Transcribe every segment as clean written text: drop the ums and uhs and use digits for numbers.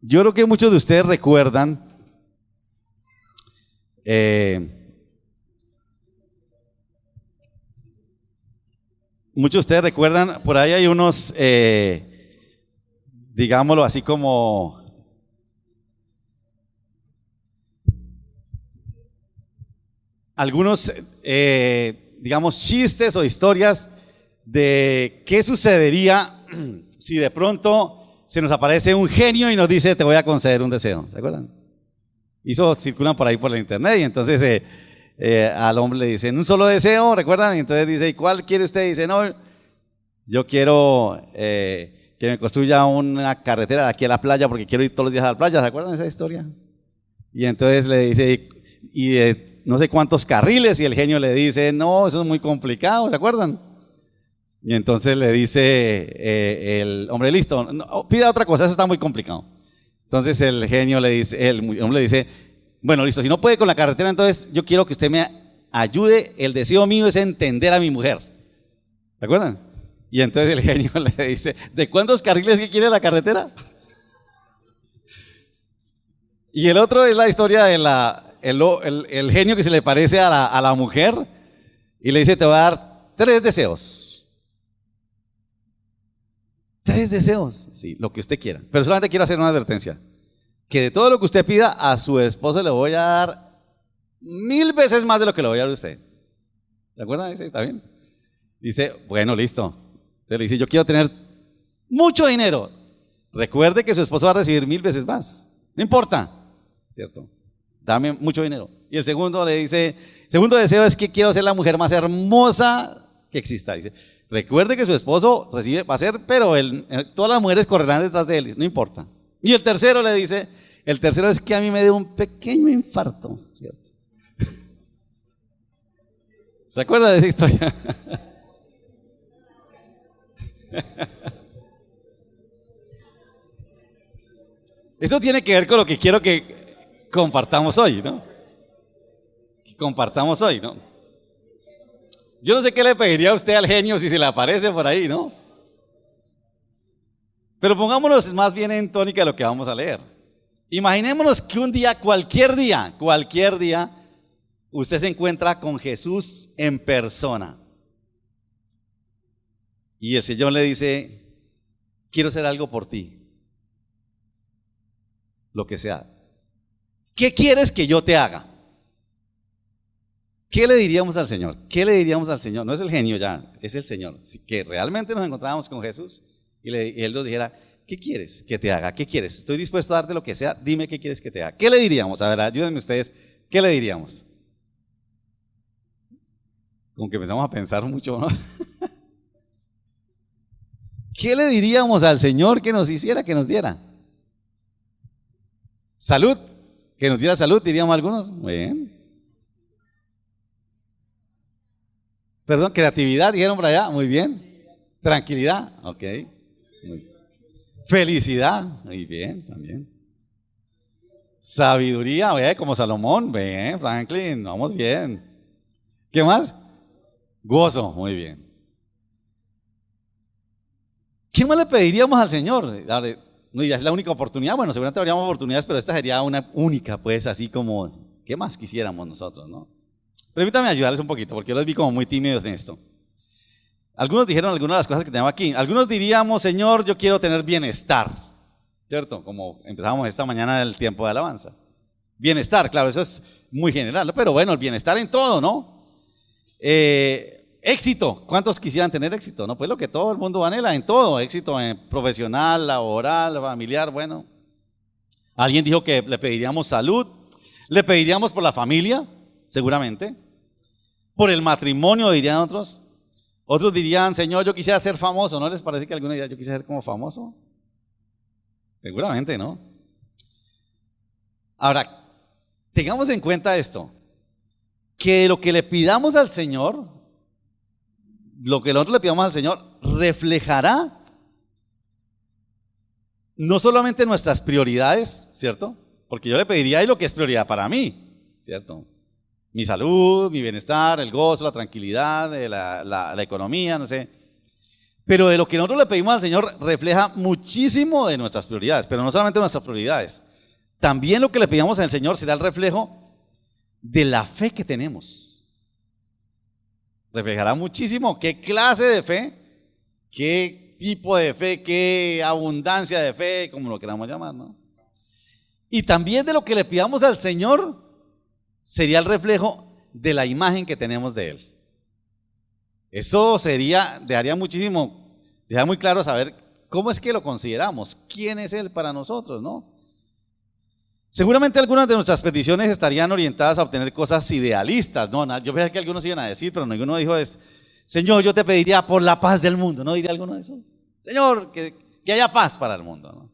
Yo creo que muchos de ustedes recuerdan por ahí hay unos, digámoslo así como algunos, digamos, chistes o historias de qué sucedería si de pronto se nos aparece un genio y nos dice: te voy a conceder un deseo. ¿Se acuerdan? Y eso circulan por ahí por la internet, y entonces al hombre le dicen: un solo deseo, ¿recuerdan? Y entonces dice: ¿y cuál quiere usted? Y dice: no, yo quiero que me construya una carretera de aquí a la playa porque quiero ir todos los días a la playa. ¿Se acuerdan de esa historia? Y entonces le dice: no sé cuántos carriles, y el genio le dice: no, eso es muy complicado. ¿Se acuerdan? Y entonces le dice el hombre: listo, no, pida otra cosa, eso está muy complicado. Entonces el genio le dice, el hombre le dice: bueno, listo, si no puede con la carretera, entonces yo quiero que usted me ayude, el deseo mío es entender a mi mujer. ¿Se acuerdan? Y entonces el genio le dice: ¿de cuántos carriles que quiere la carretera? Y el otro es la historia de el genio que se le parece a la mujer y le dice: te voy a dar 3 deseos. 3 deseos, sí, lo que usted quiera. Pero solamente quiero hacer una advertencia: que de todo lo que usted pida, a su esposo le voy a dar 1000 veces más de lo que le voy a dar a usted. ¿Se acuerdan de ese? ¿Está bien? Dice: bueno, listo. Entonces le dice: yo quiero tener mucho dinero. Recuerde que su esposo va a recibir 1000 veces más. No importa, ¿cierto? Dame mucho dinero. Y el segundo le dice: segundo deseo es que quiero ser la mujer más hermosa que exista. Dice: recuerde que su esposo va a ser, pero todas las mujeres correrán detrás de él, no importa. Y el tercero le dice: el tercero es que a mí me dé un pequeño infarto, ¿cierto? ¿Se acuerda de esa historia? Eso tiene que ver con lo que quiero que compartamos hoy, ¿no? Que compartamos hoy, ¿no? Yo no sé qué le pediría a usted al genio si se le aparece por ahí, ¿no? Pero pongámonos más bien en tónica de lo que vamos a leer. Imaginémonos que un día, cualquier día, usted se encuentra con Jesús en persona. Y el Señor le dice: quiero hacer algo por ti. Lo que sea. ¿Qué quieres que yo te haga? ¿Qué le diríamos al Señor? ¿Qué le diríamos al Señor? No es el genio ya, es el Señor. Si que realmente nos encontrábamos con Jesús y Él nos dijera: ¿qué quieres que te haga? ¿Qué quieres? Estoy dispuesto a darte lo que sea, dime qué quieres que te haga. ¿Qué le diríamos? A ver, ayúdenme ustedes. ¿Qué le diríamos? Como que empezamos a pensar mucho, ¿no? ¿Qué le diríamos al Señor que nos hiciera, que nos diera? Salud, que nos diera salud, diríamos algunos. Muy bien. Perdón, creatividad, dijeron por allá. Muy bien. Tranquilidad, ok. Muy bien. Felicidad, muy bien, también. Sabiduría, como Salomón, bien, Franklin, vamos bien. ¿Qué más? Gozo, muy bien. ¿Qué más le pediríamos al Señor? No, ya es la única oportunidad. Bueno, seguramente habríamos oportunidades, pero esta sería una única, pues, así como, ¿qué más quisiéramos nosotros, no? Permítanme ayudarles un poquito, porque yo los vi como muy tímidos en esto. Algunos dijeron algunas de las cosas que tengo aquí. Algunos diríamos: Señor, yo quiero tener bienestar, ¿cierto? Como empezamos esta mañana el tiempo de alabanza. Bienestar, claro, eso es muy general, ¿no? Pero bueno, el bienestar en todo, ¿no? Éxito, ¿cuántos quisieran tener éxito? No, pues lo que todo el mundo anhela en todo: éxito en profesional, laboral, familiar, bueno. Alguien dijo que le pediríamos salud, le pediríamos por la familia, seguramente, por el matrimonio, dirían otros. Otros dirían: Señor, yo quisiera ser famoso. ¿No les parece que alguno diría: yo quisiera ser como famoso? Seguramente, ¿no? Ahora, tengamos en cuenta esto, que lo que le pidamos al Señor, lo que nosotros le pidamos al Señor, reflejará no solamente nuestras prioridades, ¿cierto? Porque yo le pediría ahí lo que es prioridad para mí, ¿cierto? Mi salud, mi bienestar, el gozo, la tranquilidad, la economía, no sé. Pero de lo que nosotros le pedimos al Señor refleja muchísimo de nuestras prioridades, pero no solamente nuestras prioridades. También lo que le pedimos al Señor será el reflejo de la fe que tenemos. Reflejará muchísimo qué clase de fe, qué tipo de fe, qué abundancia de fe, como lo queramos llamar, ¿no? Y también de lo que le pidamos al Señor sería el reflejo de la imagen que tenemos de Él. Eso dejaría muchísimo, dejaría muy claro saber cómo es que lo consideramos, quién es Él para nosotros, ¿no? Seguramente algunas de nuestras peticiones estarían orientadas a obtener cosas idealistas, ¿no? Yo pensé que algunos iban a decir, pero ninguno dijo Señor, yo te pediría por la paz del mundo, ¿no diría alguno de eso? Señor, que haya paz para el mundo, ¿no?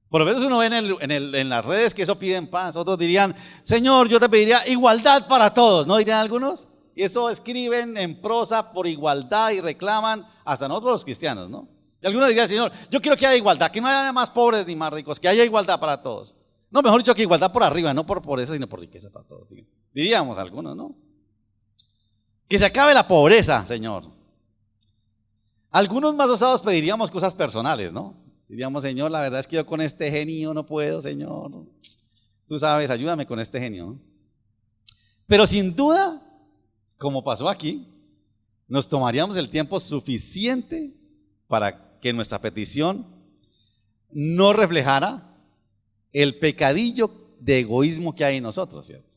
Por lo menos uno ve en las redes que eso piden paz. Otros dirían, Señor, yo te pediría igualdad para todos, ¿no dirían algunos? Y eso escriben en prosa por igualdad y reclaman hasta nosotros los cristianos, ¿no? Y algunos dirían, Señor, yo quiero que haya igualdad, que no haya más pobres ni más ricos, que haya igualdad para todos. No, mejor dicho, que igualdad por arriba, no por pobreza, sino por riqueza para todos. Diríamos algunos, ¿no? Que se acabe la pobreza, Señor. Algunos más osados pediríamos cosas personales, ¿no? Diríamos, Señor, la verdad es que yo con este genio no puedo, Señor. Tú sabes, ayúdame con este genio, ¿no? Pero sin duda, como pasó aquí, nos tomaríamos el tiempo suficiente para que nuestra petición no reflejara el pecadillo de egoísmo que hay en nosotros, ¿cierto?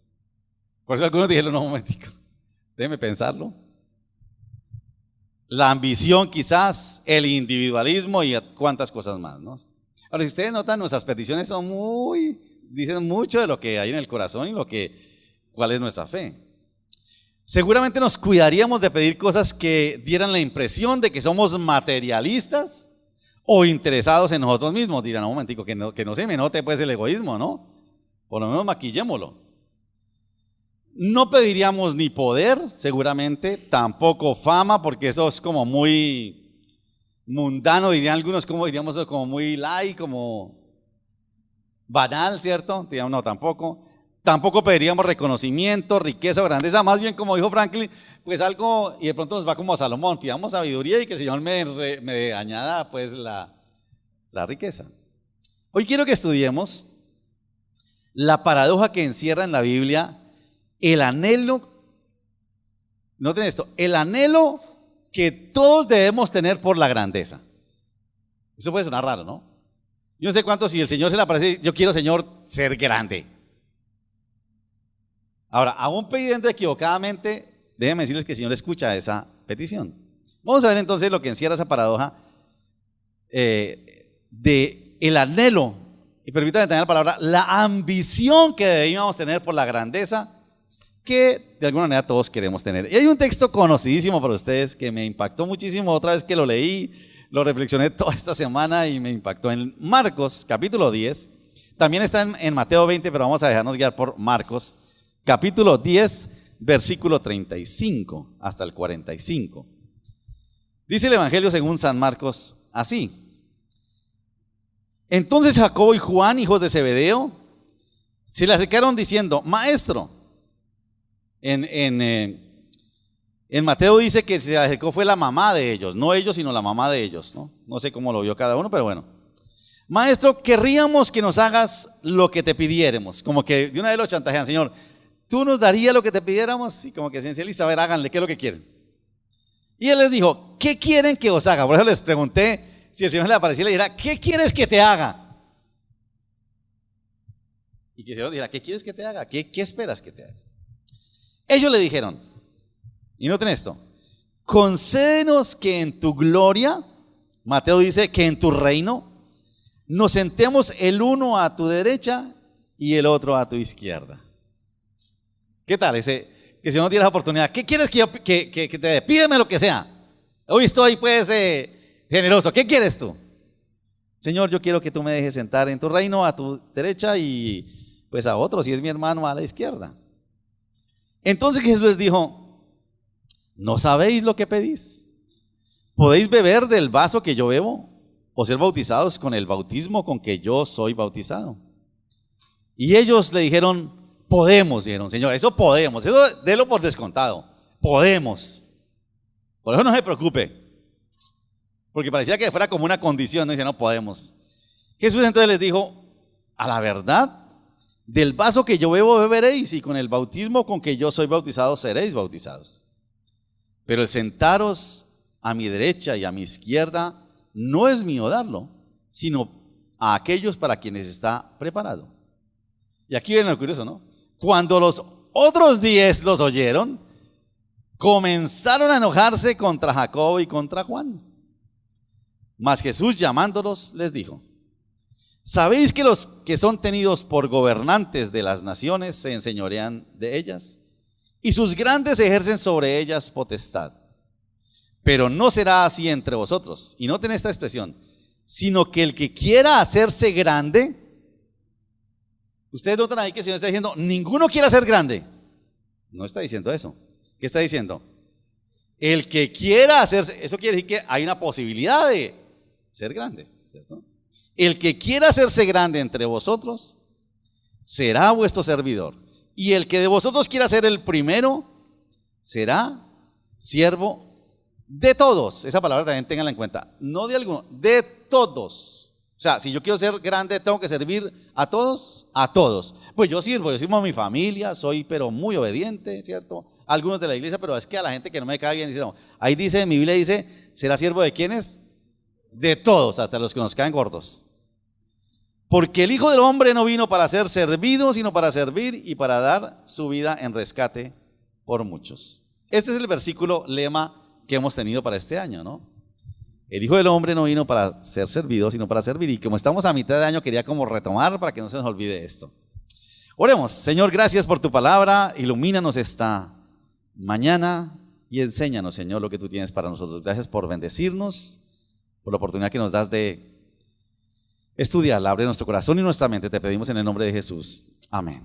Por eso algunos dijeron, no, un momentico, déjeme pensarlo. La ambición quizás, el individualismo y cuántas cosas más, ¿no? Ahora, si ustedes notan, nuestras peticiones dicen mucho de lo que hay en el corazón y cuál es nuestra fe. Seguramente nos cuidaríamos de pedir cosas que dieran la impresión de que somos materialistas o interesados en nosotros mismos. Dirán, un momentico, que no se me note pues el egoísmo, ¿no? Por lo menos maquillémoslo. No pediríamos ni poder, seguramente, tampoco fama, porque eso es como muy mundano, dirían algunos, como diríamos, como muy light, como banal, ¿cierto? Diríamos, no, tampoco. Tampoco pediríamos reconocimiento, riqueza o grandeza, más bien como dijo Franklin, pues algo, y de pronto nos va como a Salomón, pidamos sabiduría y que el Señor me añada pues la riqueza. Hoy quiero que estudiemos la paradoja que encierra en la Biblia el anhelo, noten esto, el anhelo que todos debemos tener por la grandeza. Eso puede sonar raro, ¿no? Yo no sé cuánto, si el Señor se le aparece, yo quiero, Señor, ser grande. Ahora, aún pidiendo equivocadamente, déjenme decirles que el Señor escucha esa petición. Vamos a ver entonces lo que encierra esa paradoja de el anhelo, y permítanme tener la palabra, la ambición que debíamos tener por la grandeza que de alguna manera todos queremos tener. Y hay un texto conocidísimo para ustedes que me impactó muchísimo, otra vez que lo leí, lo reflexioné toda esta semana y me impactó en Marcos, capítulo 10. También está en Mateo 20, pero vamos a dejarnos guiar por Marcos, capítulo 10, versículo 35 hasta el 45. Dice el Evangelio según San Marcos así. Entonces Jacobo y Juan, hijos de Zebedeo, se le acercaron diciendo, Maestro. En Mateo dice que se acercó fue la mamá de ellos, no ellos, sino la mamá de ellos, ¿no? No sé cómo lo vio cada uno, pero bueno. Maestro, querríamos que nos hagas lo que te pidiéramos. Como que de una vez los chantajean, Señor, ¿tú nos darías lo que te pidiéramos? Y como que esencialista, a ver, háganle, ¿qué es lo que quieren? Y él les dijo, ¿qué quieren que os haga? Por eso les pregunté, si el Señor le aparecía y le dijera, ¿qué quieres que te haga? Y que el Señor dijera, ¿qué quieres que te haga? ¿Qué esperas que te haga? Ellos le dijeron, y noten esto, concédenos que en tu gloria, Mateo dice que en tu reino, nos sentemos el uno a tu derecha y el otro a tu izquierda. ¿Qué tal que si no tienes la oportunidad, ¿qué quieres que te dé? Pídeme lo que sea. Hoy estoy pues generoso, ¿qué quieres tú? Señor, yo quiero que tú me dejes sentar en tu reino a tu derecha y pues a otro, si es mi hermano, a la izquierda. Entonces Jesús les dijo, ¿no sabéis lo que pedís? ¿Podéis beber del vaso que yo bebo? ¿O ser bautizados con el bautismo con que yo soy bautizado? Y ellos le dijeron, podemos, dijeron, Señor, eso podemos, eso délo por descontado, podemos. Por eso no se preocupe. porque parecía que fuera como una condición, no dice, no podemos. Jesús entonces les dijo, a la verdad, del vaso que yo bebo beberéis, y con el bautismo con que yo soy bautizado seréis bautizados. Pero el sentaros a mi derecha y a mi izquierda no es mío darlo, sino a aquellos para quienes está preparado. Y aquí viene lo curioso, ¿no? Cuando los otros 10 los oyeron, comenzaron a enojarse contra Jacobo y contra Juan. Mas Jesús, llamándolos, les dijo, ¿sabéis que los que son tenidos por gobernantes de las naciones se enseñorean de ellas? Y sus grandes ejercen sobre ellas potestad. Pero no será así entre vosotros. Y noten esta expresión, sino que el que quiera hacerse grande, ustedes notan ahí que el Señor está diciendo, ninguno quiera ser grande. No está diciendo eso. ¿Qué está diciendo? El que quiera hacerse, eso quiere decir que hay una posibilidad de ser grande, ¿cierto? El que quiera hacerse grande entre vosotros será vuestro servidor. Y el que de vosotros quiera ser el primero será siervo de todos. Esa palabra también ténganla en cuenta. No de alguno, de todos. O sea, si yo quiero ser grande, tengo que servir a todos, a todos. Pues yo sirvo a mi familia, soy pero muy obediente, ¿cierto? Algunos de la iglesia, pero es que a la gente que no me cae bien, dice, no, ahí dice, mi Biblia dice, ¿será siervo de quiénes? De todos, hasta los que nos caen gordos. Porque el Hijo del Hombre no vino para ser servido, sino para servir y para dar su vida en rescate por muchos. Este es el versículo lema que hemos tenido para este año, ¿no? El Hijo del Hombre no vino para ser servido, sino para servir. Y como estamos a mitad de año, quería como retomar para que no se nos olvide esto. Oremos. Señor, gracias por tu palabra. Ilumínanos esta mañana y enséñanos, Señor, lo que tú tienes para nosotros. Gracias por bendecirnos, por la oportunidad que nos das de estudiarla. Abre nuestro corazón y nuestra mente. Te pedimos en el nombre de Jesús. Amén.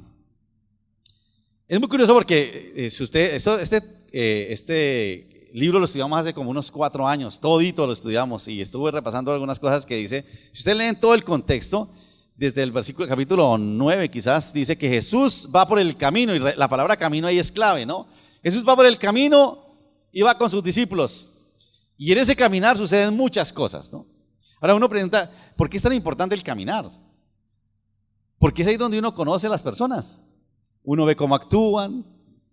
Es muy curioso porque si usted, este libro lo estudiamos hace como unos 4 años, todito lo estudiamos y estuve repasando algunas cosas que dice. Si usted lee en todo el contexto, desde el versículo, capítulo 9 quizás, dice que Jesús va por el camino y la palabra camino ahí es clave, ¿no? Jesús va por el camino y va con sus discípulos y en ese caminar suceden muchas cosas, ¿no? Ahora uno pregunta, ¿por qué es tan importante el caminar? Porque es ahí donde uno conoce a las personas. Uno ve cómo actúan,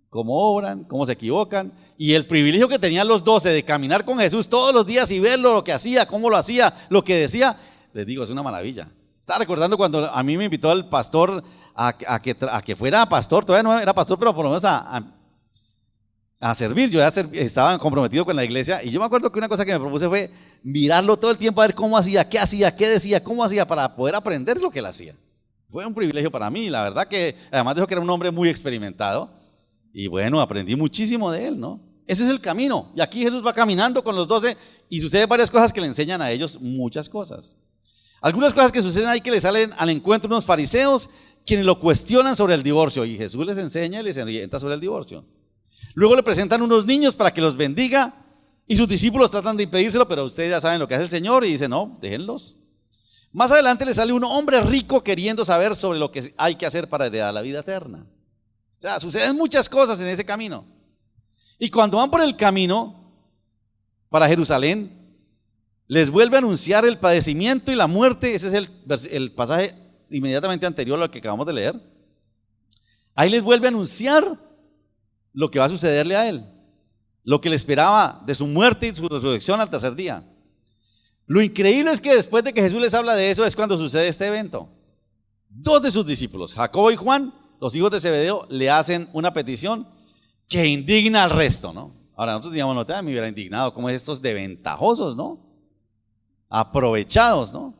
cómo obran, cómo se equivocan. Y el privilegio que tenían los 12 de caminar con Jesús todos los días y verlo, lo que hacía, cómo lo hacía, lo que decía, les digo, es una maravilla. Estaba recordando cuando a mí me invitó el pastor a que fuera pastor, todavía no era pastor, pero por lo menos a servir. Yo ya estaba comprometido con la iglesia y yo me acuerdo que una cosa que me propuse fue mirarlo todo el tiempo a ver cómo hacía, qué decía, cómo hacía para poder aprender lo que él hacía. Fue un privilegio para mí, la verdad que además dijo que era un hombre muy experimentado y bueno, aprendí muchísimo de él, ¿no? Ese es el camino y aquí Jesús va caminando con los 12 y suceden varias cosas que le enseñan a ellos muchas cosas. Algunas cosas que suceden ahí que le salen al encuentro unos fariseos quienes lo cuestionan sobre el divorcio y Jesús les enseña y les orienta sobre el divorcio. Luego le presentan unos niños para que los bendiga y sus discípulos tratan de impedírselo, pero ustedes ya saben lo que hace el Señor y dice, no, déjenlos. Más adelante le sale un hombre rico queriendo saber sobre lo que hay que hacer para heredar la vida eterna. O sea, suceden muchas cosas en ese camino. Y cuando van por el camino para Jerusalén, les vuelve a anunciar el padecimiento y la muerte. Ese es el pasaje inmediatamente anterior a lo que acabamos de leer. Ahí les vuelve a anunciar lo que va a sucederle a él, lo que le esperaba de su muerte y su resurrección al tercer día. Lo increíble es que después de que Jesús les habla de eso es cuando sucede este evento. 2 de sus discípulos, Jacobo y Juan, los hijos de Zebedeo, le hacen una petición que indigna al resto, ¿no? Ahora nosotros digamos, no me hubiera indignado, como estos de ventajosos, ¿no? Aprovechados, ¿no?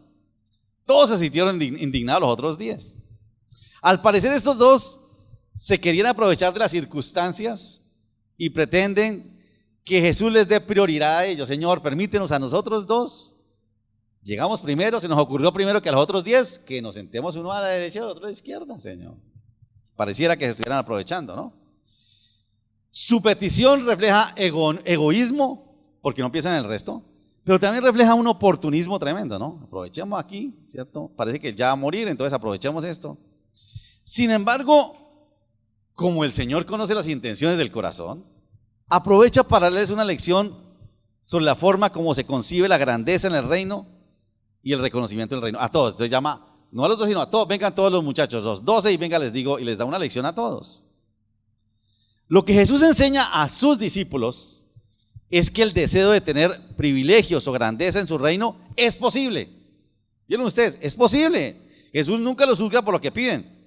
Todos se sintieron indignados los otros 10. Al parecer estos 2 se querían aprovechar de las circunstancias y pretenden que Jesús les dé prioridad a ellos. Señor, permítenos a nosotros 2. Llegamos primero, se nos ocurrió primero que a los otros 10, que nos sentemos uno a la derecha y el otro a la izquierda, Señor. Pareciera que se estuvieran aprovechando, ¿no? Su petición refleja egoísmo, porque no piensan en el resto, pero también refleja un oportunismo tremendo, ¿no? Aprovechemos aquí, ¿cierto? Parece que ya va a morir, entonces aprovechemos esto. Sin embargo, como el Señor conoce las intenciones del corazón, aprovecha para darles una lección sobre la forma como se concibe la grandeza en el reino y el reconocimiento del reino. A todos, entonces llama, no a los dos, sino a todos, vengan todos los muchachos, los 12 y venga les digo, y les da una lección a todos. Lo que Jesús enseña a sus discípulos es que el deseo de tener privilegios o grandeza en su reino es posible. ¿Vieron ustedes? Es posible. Jesús nunca los juzga por lo que piden.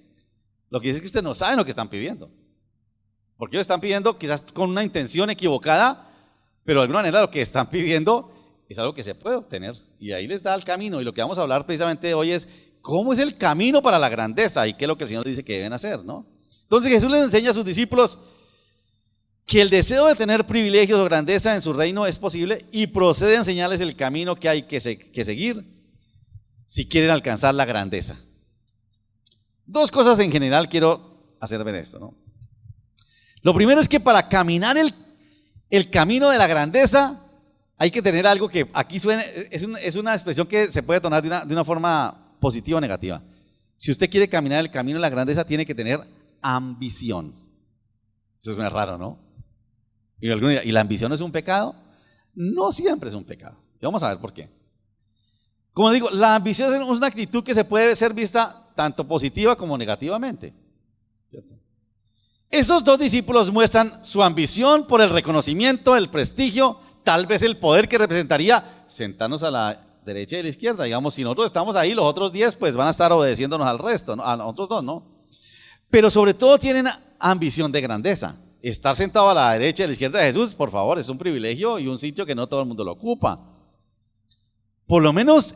Lo que dice es que ustedes no saben lo que están pidiendo. Porque ellos están pidiendo quizás con una intención equivocada, pero de alguna manera lo que están pidiendo es algo que se puede obtener. Y ahí les da el camino. Y lo que vamos a hablar precisamente hoy es cómo es el camino para la grandeza y qué es lo que el Señor dice que deben hacer, ¿no? Entonces Jesús les enseña a sus discípulos que el deseo de tener privilegios o grandeza en su reino es posible y procede a enseñarles el camino que hay que seguir si quieren alcanzar la grandeza. Dos cosas en general quiero hacer ver esto, ¿no? Lo primero es que para caminar el camino de la grandeza hay que tener algo que aquí suena, es una expresión que se puede tomar de una forma positiva o negativa. Si usted quiere caminar el camino de la grandeza, tiene que tener ambición. Eso suena raro, ¿no? ¿Y la ambición es un pecado? No siempre es un pecado. Y vamos a ver por qué. Como digo, la ambición es una actitud que se puede ser vista tanto positiva como negativamente, ¿cierto? Esos dos discípulos muestran su ambición por el reconocimiento, el prestigio, tal vez el poder que representaría sentarnos a la derecha y a la izquierda. Digamos, si nosotros estamos ahí, los otros 10 pues van a estar obedeciéndonos al resto, ¿no? A nosotros dos, ¿no? Pero sobre todo tienen ambición de grandeza. Estar sentado a la derecha y a la izquierda de Jesús, por favor, es un privilegio y un sitio que no todo el mundo lo ocupa. Por lo menos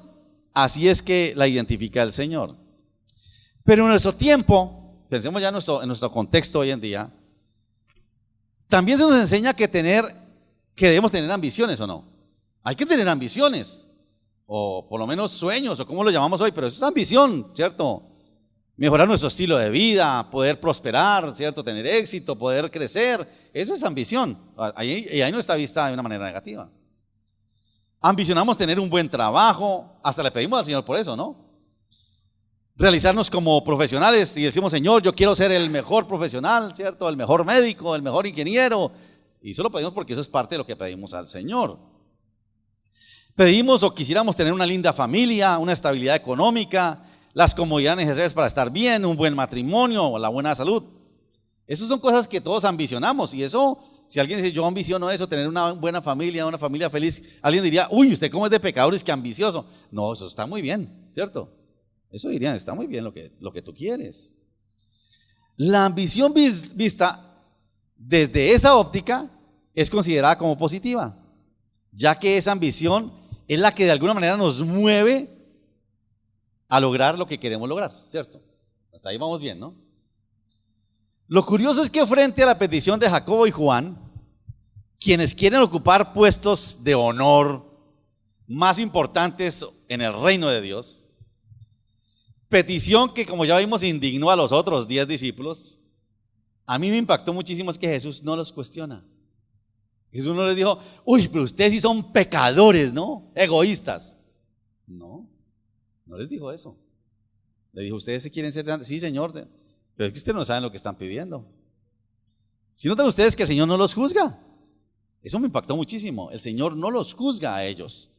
así es que la identifica el Señor. Pero en nuestro tiempo, pensemos ya en nuestro contexto hoy en día, también se nos enseña que debemos tener ambiciones, ¿o no? Hay que tener ambiciones, o por lo menos sueños, o como lo llamamos hoy, pero eso es ambición, ¿cierto? Mejorar nuestro estilo de vida, poder prosperar, ¿cierto? Tener éxito, poder crecer, eso es ambición. Ahí no está vista de una manera negativa. Ambicionamos tener un buen trabajo, hasta le pedimos al Señor por eso, ¿no? Realizarnos como profesionales y decimos, Señor, yo quiero ser el mejor profesional, ¿cierto? El mejor médico, el mejor ingeniero. Y eso lo pedimos porque eso es parte de lo que pedimos al Señor. Pedimos o quisiéramos tener una linda familia, una estabilidad económica, las comodidades necesarias para estar bien, un buen matrimonio o la buena salud. Esas son cosas que todos ambicionamos y eso, si alguien dice yo ambiciono eso, tener una buena familia, una familia feliz, alguien diría, uy, usted cómo es de pecadores, que ambicioso. No, eso está muy bien, ¿cierto? Eso dirían, está muy bien lo que tú quieres. La ambición vista desde esa óptica es considerada como positiva, ya que esa ambición es la que de alguna manera nos mueve a lograr lo que queremos lograr, ¿cierto? Hasta ahí vamos bien, ¿no? Lo curioso es que frente a la petición de Jacobo y Juan, quienes quieren ocupar puestos de honor más importantes en el reino de Dios, petición que, como ya vimos, indignó a los otros 10 discípulos, a mí me impactó muchísimo es que Jesús no los cuestiona. Jesús no les dijo, uy, pero ustedes sí son pecadores, ¿no? Egoístas. No, no les dijo eso. Le dijo, ¿ustedes se quieren ser grandes? Sí, Señor, pero es que ustedes no saben lo que están pidiendo. Si notan ustedes que el Señor no los juzga. Eso me impactó muchísimo. El Señor no los juzga a ellos.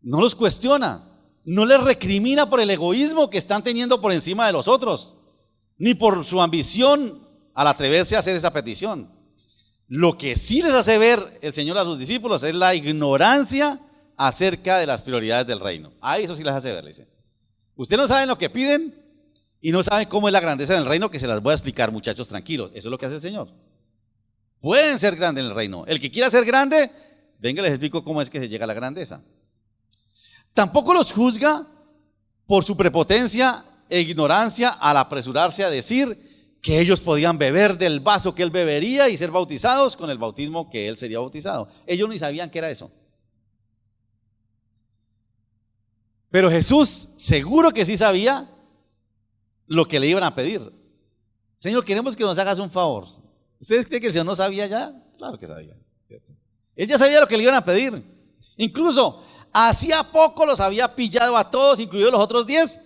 No los cuestiona. No les recrimina por el egoísmo que están teniendo por encima de los otros, ni por su ambición al atreverse a hacer esa petición. Lo que sí les hace ver el Señor a sus discípulos es la ignorancia acerca de las prioridades del reino. Ah, eso sí les hace ver, le dice. Ustedes no saben lo que piden y no saben cómo es la grandeza del reino, que se las voy a explicar, muchachos, tranquilos. Eso es lo que hace el Señor. Pueden ser grandes en el reino. El que quiera ser grande, venga, les explico cómo es que se llega a la grandeza. Tampoco los juzga por su prepotencia e ignorancia al apresurarse a decir que ellos podían beber del vaso que él bebería y ser bautizados con el bautismo que él sería bautizado. Ellos ni sabían qué era eso. Pero Jesús seguro que sí sabía lo que le iban a pedir. Señor, queremos que nos hagas un favor. ¿Ustedes creen que el Señor no sabía ya? Claro que sabía, ¿cierto? Él ya sabía lo que le iban a pedir. Incluso hacía poco los había pillado a todos, incluidos los otros 10,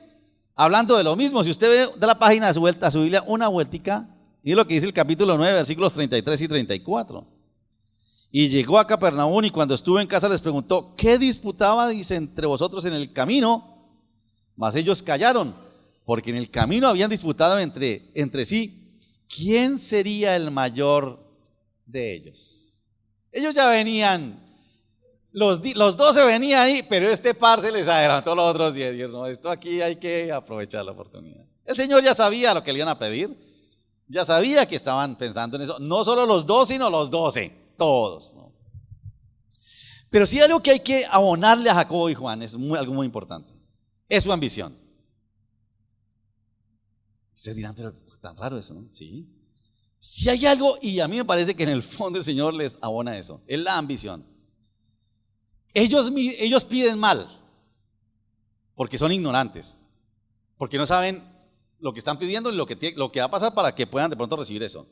hablando de lo mismo. Si usted ve de la página de su Biblia una vueltica, y es lo que dice el capítulo 9, versículos 33 y 34. Y llegó a Capernaum y cuando estuvo en casa les preguntó, ¿qué disputabais entre vosotros en el camino? Mas ellos callaron, porque en el camino habían disputado entre sí, ¿quién sería el mayor de ellos? Ellos ya venían, los 12 venían ahí, pero este par se les adelantó los otros 10. Dios, no, esto aquí hay que aprovechar la oportunidad. El Señor ya sabía lo que le iban a pedir, ya sabía que estaban pensando en eso, no solo los 2, sino los 12, todos, ¿no? Pero sí algo que hay que abonarle a Jacobo y Juan, es algo muy importante, es su ambición. Ustedes dirán, pero tan raro eso, ¿no? Sí. Si hay algo, y a mí me parece que en el fondo el Señor les abona eso, es la ambición. Ellos piden mal, porque son ignorantes, porque no saben lo que están pidiendo y lo que va a pasar para que puedan de pronto recibir eso.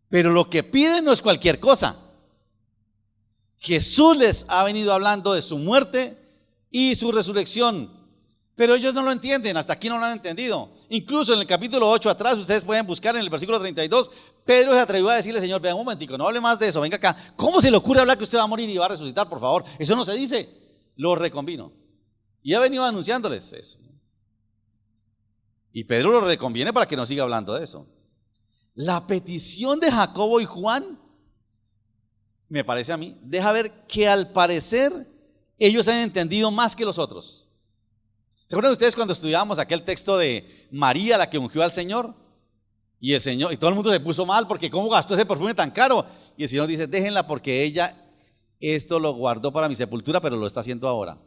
Pero lo que piden no es cualquier cosa. Jesús les ha venido hablando de su muerte y su resurrección, pero ellos no lo entienden, hasta aquí no lo han entendido. Incluso en el capítulo 8 atrás, ustedes pueden buscar en el versículo 32, Pedro se atrevió a decirle, Señor, vean un momentico, no hable más de eso, venga acá. ¿Cómo se le ocurre hablar que usted va a morir y va a resucitar, por favor? Eso no se dice. Lo reconvino. Y ha venido anunciándoles eso. Y Pedro lo reconviene para que no siga hablando de eso. La petición de Jacobo y Juan, me parece a mí, deja ver que al parecer ellos han entendido más que los otros. ¿Se acuerdan ustedes cuando estudiábamos aquel texto de María, la que ungió al Señor? Y todo el mundo se puso mal porque cómo gastó ese perfume tan caro. Y el Señor dice, déjenla porque ella esto lo guardó para mi sepultura, pero lo está haciendo ahora.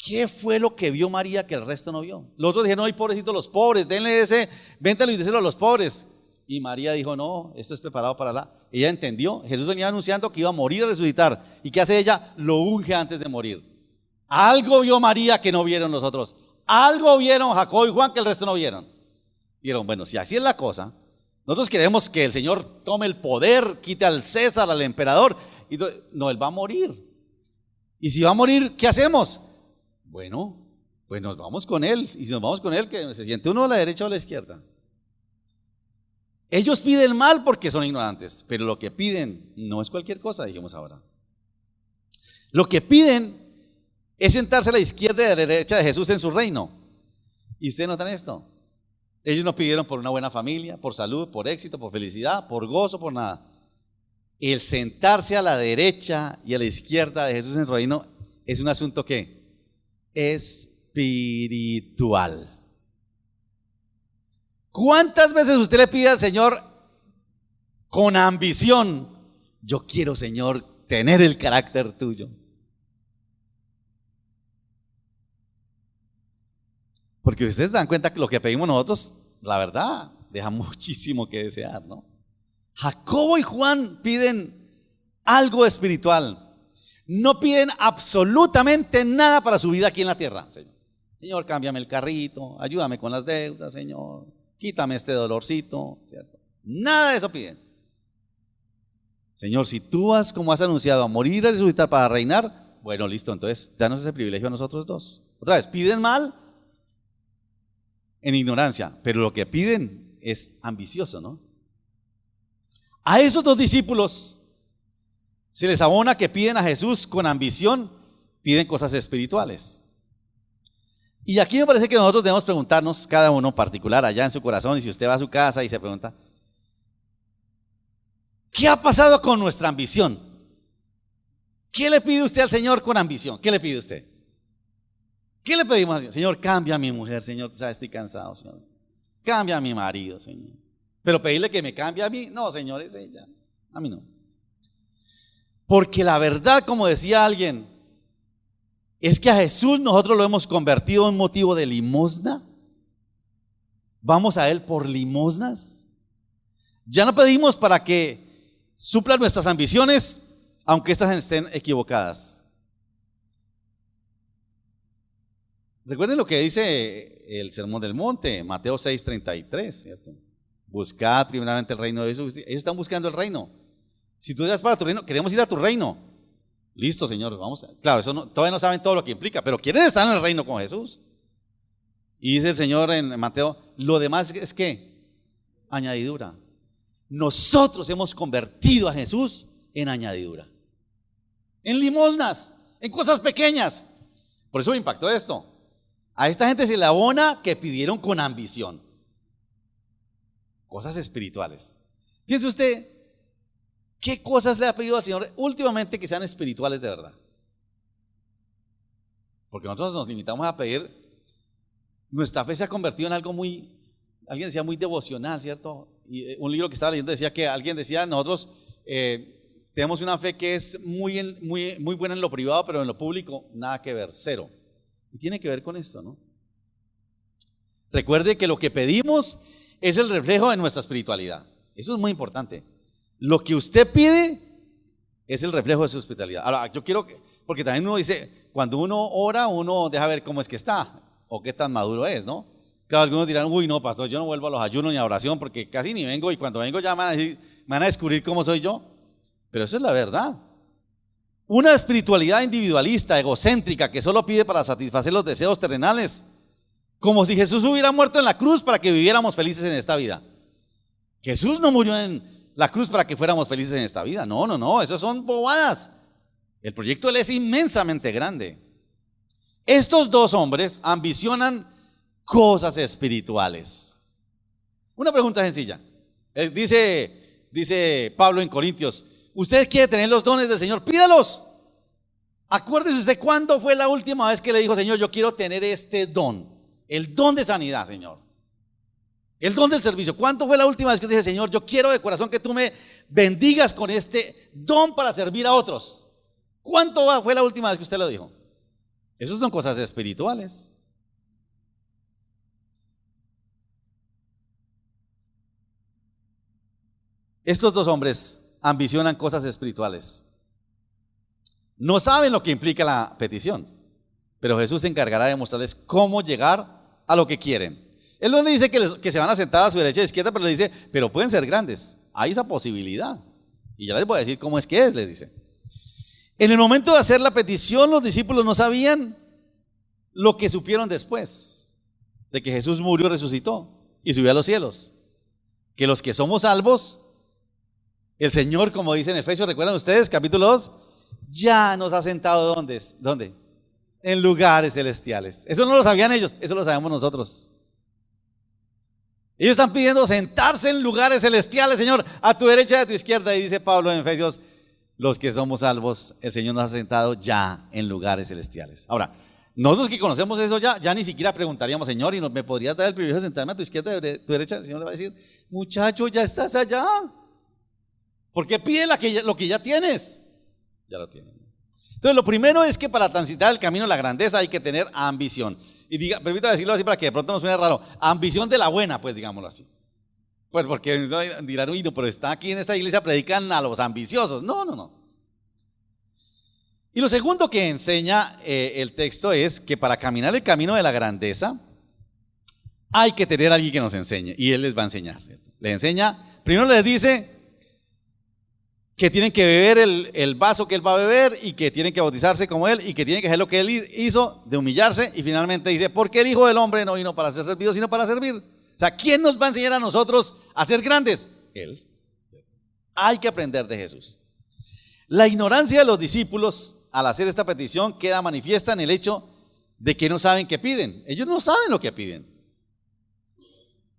¿Qué fue lo que vio María que el resto no vio? Los otros dijeron, ay, pobrecitos los pobres, denle ese, véntalo y déselo a los pobres. Y María dijo, no, esto es preparado para la... Ella entendió, Jesús venía anunciando que iba a morir y resucitar. ¿Y qué hace ella? Lo unge antes de morir. Algo vio María que no vieron los otros. Algo vieron Jacobo y Juan que el resto no vieron. Dijeron, bueno, si así es la cosa, nosotros queremos que el Señor tome el poder, quite al César, al emperador. No, Él va a morir. Y si va a morir, ¿qué hacemos? Bueno, pues nos vamos con Él. Y si nos vamos con Él, que se siente uno a la derecha o a la izquierda. Ellos piden mal porque son ignorantes, pero lo que piden no es cualquier cosa, dijimos ahora. Lo que piden es sentarse a la izquierda y a la derecha de Jesús en su reino. ¿Y ustedes notan esto? Ellos no pidieron por una buena familia, por salud, por éxito, por felicidad, por gozo, por nada. El sentarse a la derecha y a la izquierda de Jesús en su reino es un asunto que espiritual. ¿Cuántas veces usted le pide al Señor con ambición? Yo quiero, Señor, tener el carácter tuyo. Porque ustedes se dan cuenta que lo que pedimos nosotros, la verdad, deja muchísimo que desear, ¿no? Jacobo y Juan piden algo espiritual. No piden absolutamente nada para su vida aquí en la tierra. Señor, cámbiame el carrito, ayúdame con las deudas, Señor. Quítame este dolorcito, ¿cierto? Nada de eso piden. Señor, si tú vas, como has anunciado, a morir y a resucitar para reinar, bueno, listo, entonces danos ese privilegio a nosotros dos. Otra vez, piden mal en ignorancia, pero lo que piden es ambicioso, ¿no? A esos dos discípulos se les abona que piden a Jesús con ambición, piden cosas espirituales. Y aquí me parece que nosotros debemos preguntarnos, cada uno en particular, allá en su corazón, y si usted va a su casa y se pregunta, ¿qué ha pasado con nuestra ambición? ¿Qué le pide usted al Señor con ambición? ¿Qué le pide usted? ¿Qué le pedimos al Señor? Señor, cambia a mi mujer, Señor, tú sabes, estoy cansado, Señor. Cambia a mi marido, Señor. Pero pedirle que me cambie a mí, no, Señor, es ella, a mí no. Porque la verdad, como decía alguien, es que a Jesús nosotros lo hemos convertido en motivo de limosna. Vamos a Él por limosnas. Ya no pedimos para que suplan nuestras ambiciones, aunque estas estén equivocadas. Recuerden lo que dice el Sermón del Monte, Mateo 6:33, ¿cierto? Buscad primeramente el reino de Dios. Ellos están buscando el reino. Si tú das para tu reino, queremos ir a tu reino. Listo, Señor, vamos. Claro, eso todavía no saben todo lo que implica, pero quieren estar en el reino con Jesús. Y dice el Señor en Mateo, lo demás es ¿qué? Añadidura. Nosotros hemos convertido a Jesús en añadidura, en limosnas, en cosas pequeñas. Por eso me impactó esto. A esta gente se le abona que pidieron con ambición. Cosas espirituales. Piense usted, ¿qué cosas le ha pedido al Señor últimamente que sean espirituales de verdad? Porque nosotros nos limitamos a pedir, nuestra fe se ha convertido en algo muy, alguien decía muy devocional, ¿cierto? Y un libro que estaba leyendo decía que alguien decía, nosotros tenemos una fe que es muy buena en lo privado, pero en lo público nada que ver, cero. Y tiene que ver con esto, ¿no? Recuerde que lo que pedimos es el reflejo de nuestra espiritualidad. Eso es muy importante. Lo que usted pide es el reflejo de su espiritualidad. Ahora, yo quiero que, porque también uno dice, cuando uno ora, uno deja ver cómo es que está o qué tan maduro es, ¿no? Claro, algunos dirán, uy, no, pastor, yo no vuelvo a los ayunos ni a oración porque casi ni vengo y cuando vengo ya me van a descubrir cómo soy yo. Pero eso es la verdad. Una espiritualidad individualista, egocéntrica, que solo pide para satisfacer los deseos terrenales, como si Jesús hubiera muerto en la cruz para que viviéramos felices en esta vida. Jesús no murió en la cruz para que fuéramos felices en esta vida. No, no, no, eso son bobadas. El proyecto de Él es inmensamente grande. Estos dos hombres ambicionan cosas espirituales. Una pregunta sencilla. Dice Pablo en Corintios, ¿usted quiere tener los dones del Señor? Pídalos. Acuérdese usted cuándo fue la última vez que le dijo, Señor, yo quiero tener este don. El don de sanidad, Señor. El don del servicio. ¿Cuándo fue la última vez que usted dice, Señor, yo quiero de corazón que tú me bendigas con este don para servir a otros? ¿Cuánto fue la última vez que usted lo dijo? Esas son cosas espirituales. Estos dos hombres ambicionan cosas espirituales. No saben lo que implica la petición, pero Jesús se encargará de mostrarles cómo llegar a lo que quieren. Él no le dice que se van a sentar a su derecha y izquierda, pero le dice, pero pueden ser grandes. Hay esa posibilidad. Y ya les voy a decir cómo es que es, les dice. En el momento de hacer la petición, los discípulos no sabían lo que supieron después, de que Jesús murió, resucitó y subió a los cielos. Que los que somos salvos, el Señor, como dice en Efesios, ¿recuerdan ustedes? Capítulo 2, ya nos ha sentado, ¿dónde? En lugares celestiales. Eso no lo sabían ellos, eso lo sabemos nosotros. Ellos están pidiendo sentarse en lugares celestiales, Señor, a tu derecha y a tu izquierda. Y dice Pablo en Efesios, los que somos salvos, el Señor nos ha sentado ya en lugares celestiales. Ahora, nosotros que conocemos eso ya ni siquiera preguntaríamos, Señor, ¿y me podrías dar el privilegio de sentarme a tu izquierda y a tu derecha? El Señor le va a decir, muchacho, ya estás allá. ¿Por qué pide lo que ya tienes? Ya lo tienes. Entonces, lo primero es que para transitar el camino de la grandeza hay que tener ambición. Y permítame decirlo así para que de pronto no suene raro. Ambición de la buena, pues digámoslo así. Pues porque dirán, uy, no, pero está aquí en esta iglesia, predican a los ambiciosos. No, no, no. Y lo segundo que enseña el texto es que para caminar el camino de la grandeza hay que tener a alguien que nos enseñe. Y Él les va a enseñar, ¿cierto? Les enseña, primero les dice que tienen que beber el vaso que Él va a beber y que tienen que bautizarse como Él y que tienen que hacer lo que Él hizo, de humillarse. Y finalmente dice, porque el Hijo del Hombre no vino para ser servido, sino para servir. O sea, ¿quién nos va a enseñar a nosotros a ser grandes? Él. Hay que aprender de Jesús. La ignorancia de los discípulos al hacer esta petición queda manifiesta en el hecho de que no saben qué piden. Ellos no saben lo que piden.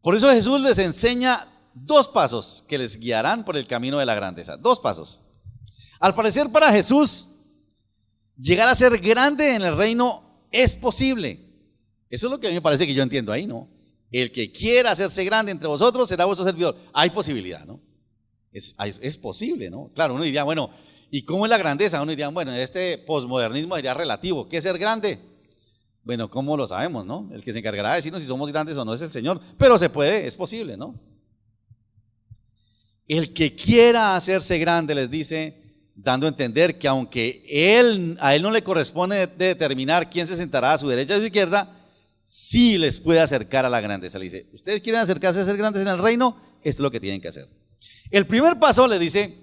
Por eso Jesús les enseña dos pasos que les guiarán por el camino de la grandeza. Dos pasos. Al parecer para Jesús, llegar a ser grande en el reino es posible. Eso es lo que a mí me parece que yo entiendo ahí, ¿no? El que quiera hacerse grande entre vosotros será vuestro servidor. Hay posibilidad, ¿no? Es posible, ¿no? Claro, uno diría, bueno, ¿y cómo es la grandeza? Uno diría, bueno, este posmodernismo sería relativo. ¿Qué es ser grande? Bueno, ¿cómo lo sabemos, no? El que se encargará de decirnos si somos grandes o no es el Señor. Pero se puede, es posible, ¿no? El que quiera hacerse grande, les dice, dando a entender que aunque a él no le corresponde determinar quién se sentará a su derecha o a su izquierda, sí les puede acercar a la grandeza. Le dice, ¿ustedes quieren acercarse a ser grandes en el reino? Esto es lo que tienen que hacer. El primer paso, le dice,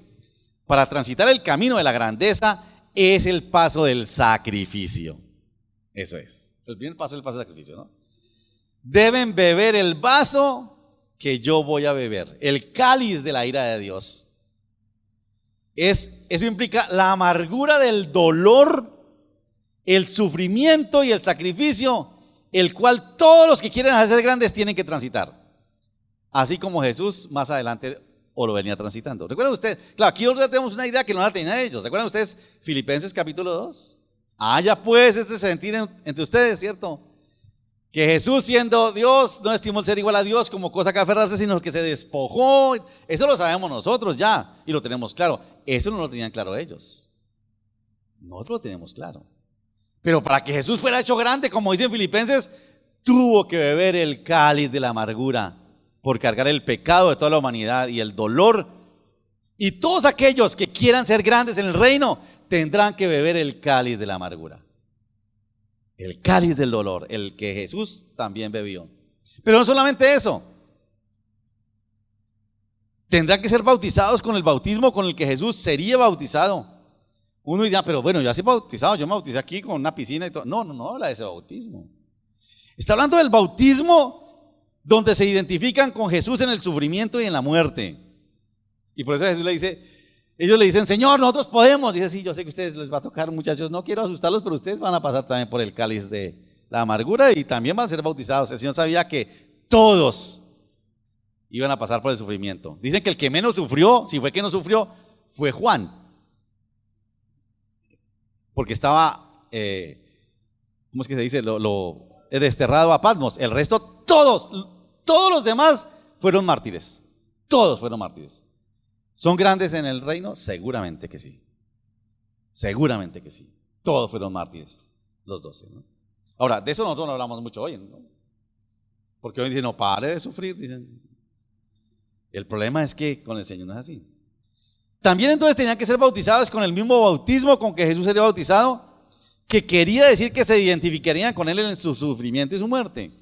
para transitar el camino de la grandeza es el paso del sacrificio. Eso es. El primer paso es el paso del sacrificio, ¿no? Deben beber el vaso que yo voy a beber, el cáliz de la ira de Dios. Eso implica la amargura del dolor, el sufrimiento y el sacrificio, el cual todos los que quieren hacer grandes tienen que transitar. Así como Jesús más adelante o lo venía transitando. ¿Recuerdan ustedes? Claro, aquí nosotros tenemos una idea que no la tenían ellos. ¿Recuerdan ustedes Filipenses capítulo 2? Haya pues este sentir entre ustedes, ¿cierto? Que Jesús, siendo Dios, no estimó el ser igual a Dios como cosa que aferrarse, sino que se despojó. Eso lo sabemos nosotros ya y lo tenemos claro. Eso no lo tenían claro ellos. Nosotros lo tenemos claro. Pero para que Jesús fuera hecho grande, como dicen Filipenses, tuvo que beber el cáliz de la amargura por cargar el pecado de toda la humanidad y el dolor. Y todos aquellos que quieran ser grandes en el reino tendrán que beber el cáliz de la amargura. El cáliz del dolor, el que Jesús también bebió. Pero no solamente eso. Tendrán que ser bautizados con el bautismo con el que Jesús sería bautizado. Uno dirá, pero bueno, ya soy bautizado, yo me bauticé aquí con una piscina y todo. No habla de ese bautismo. Está hablando del bautismo donde se identifican con Jesús en el sufrimiento y en la muerte. Y por eso Jesús le dice, ellos le dicen, Señor, nosotros podemos. Dice, sí, yo sé que a ustedes les va a tocar, muchachos, no quiero asustarlos, pero ustedes van a pasar también por el cáliz de la amargura y también van a ser bautizados. El Señor sabía que todos iban a pasar por el sufrimiento. Dicen que el que menos sufrió, si fue que no sufrió, fue Juan. Porque estaba, ¿cómo es que se dice? Lo desterrado a Patmos. El resto, todos los demás fueron mártires. Todos fueron mártires. ¿Son grandes en el reino? Seguramente que sí. Seguramente que sí. Todos fueron mártires, los 12, ¿no? Ahora, de eso nosotros no hablamos mucho hoy, ¿no? Porque hoy dicen, no, pare de sufrir, dicen. El problema es que con el Señor no es así. También entonces tenían que ser bautizados con el mismo bautismo con que Jesús sería bautizado, que quería decir que se identificarían con Él en su sufrimiento y su muerte.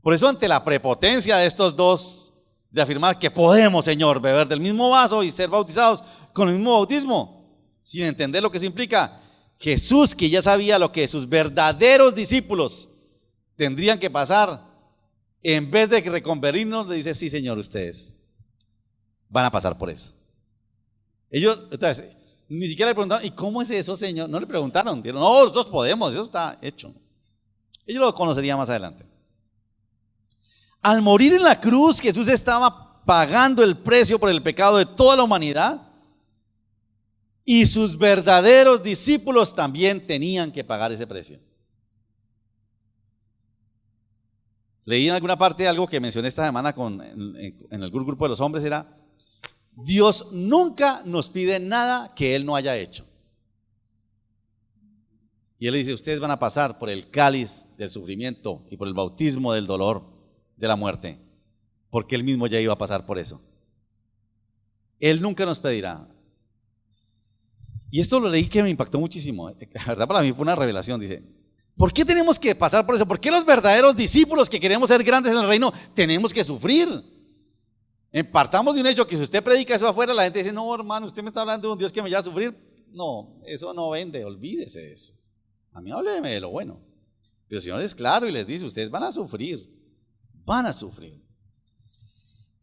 Por eso, ante la prepotencia de estos dos, de afirmar que podemos, Señor, beber del mismo vaso y ser bautizados con el mismo bautismo, sin entender lo que eso implica, Jesús, que ya sabía lo que sus verdaderos discípulos tendrían que pasar, en vez de reconvenirnos, le dice, sí, Señor, ustedes van a pasar por eso. Ellos, entonces, ni siquiera le preguntaron, ¿y cómo es eso, Señor? No le preguntaron, dijeron, no, nosotros podemos, eso está hecho. Ellos lo conocerían más adelante. Al morir en la cruz, Jesús estaba pagando el precio por el pecado de toda la humanidad y sus verdaderos discípulos también tenían que pagar ese precio. Leí en alguna parte algo que mencioné esta semana en el grupo de los hombres, era Dios nunca nos pide nada que Él no haya hecho. Y Él le dice, ustedes van a pasar por el cáliz del sufrimiento y por el bautismo del dolor, de la muerte, porque Él mismo ya iba a pasar por eso. Él nunca nos pedirá. Y esto lo leí que me impactó muchísimo. La verdad, para mí fue una revelación. Dice, ¿por qué tenemos que pasar por eso? ¿Por qué los verdaderos discípulos que queremos ser grandes en el reino tenemos que sufrir? Partamos de un hecho que si usted predica eso afuera, la gente dice, no, hermano, usted me está hablando de un Dios que me va a sufrir. No, eso no vende, olvídese de eso. A mí hábleme de lo bueno. Pero el Señor es claro y les dice, ustedes van a sufrir. Van a sufrir.